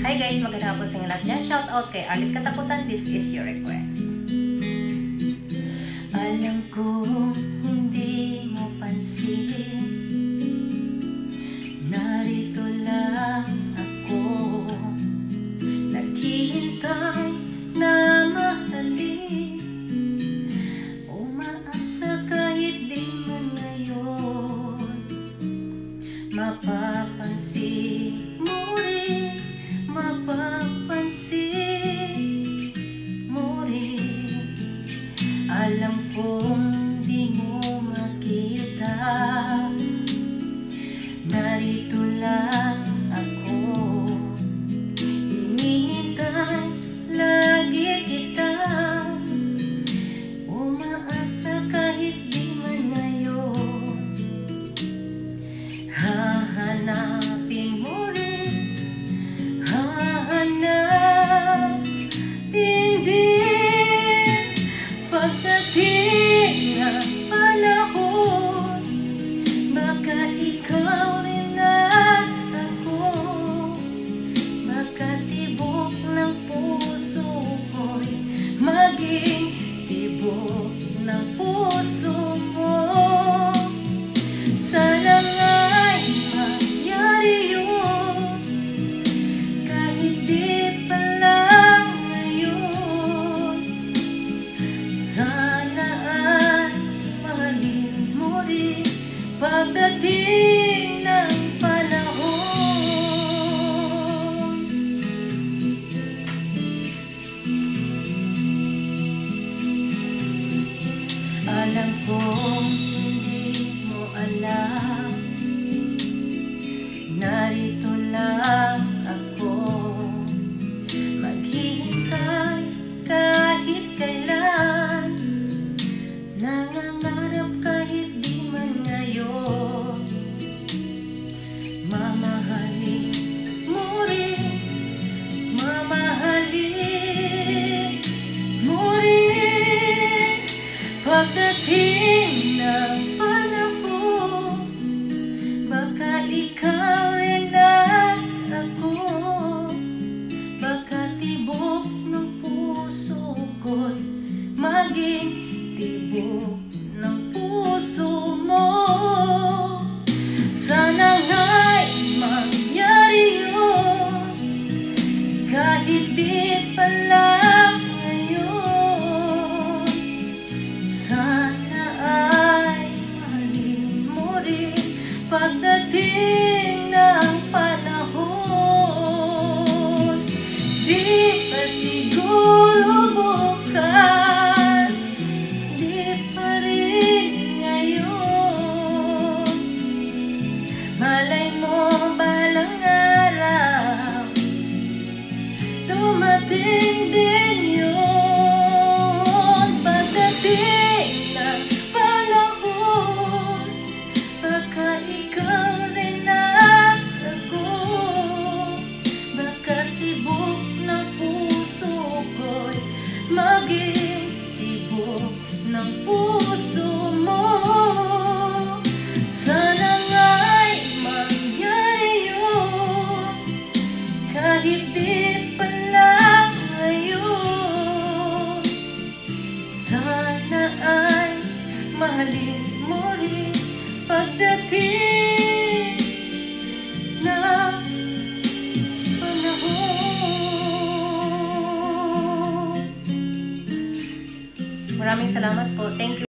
Hi guys, magandang hapon sa inyo lahat dyan. Shout out kay Arlit Katakutan. This is your request. Alam ko hindi mo pansin, narito lang ako, naghihintay na mahalin, umaasa kahit di man ngayon mapapansin mo rin, mapapansin mo rin. Alam kong di mo makita, narito lang ako, hinihintay lagi kita, umaasa kahit di man ngayon hahanapin mo rin, hahanapin din pagdating ng panahon. Baka ikaw rin at ako, baka tibok ng puso ko'y maging tibok ng puso mo. Sana nga'y mangyari yun, kahit di pa lang ngayon. Sana ay mahalin mo rin pagdating ng panahon. Alam kong hindi mo alam, narito lang ako, maghihintay kahit kailan, nangangarap kahit di man ngayon, mamahalin mo rin, mamahalin mo rin pagdating ng panahon. Baka ikaw rin at ako, baka tibok ng puso ko'y maging tibok ng puso mo. Sana nga'y mangyari yun, kahit di pa lang ngayon. Sana ay mahalin mo rin pagdating ng panahon. Di pa siguro bukas, di pa rin ngayon, malay mo balang araw dumating din yun. Pagdating ng panahon, baka ikaw rin at ako, baka tibok ng puso ko'y maging tibok ng puso mo. Sana nga'y mangyari yun, kahit di pa lang ngayon. Sana ay mahalin mo rin pagdating ng panahon. Maraming salamat po. Thank you.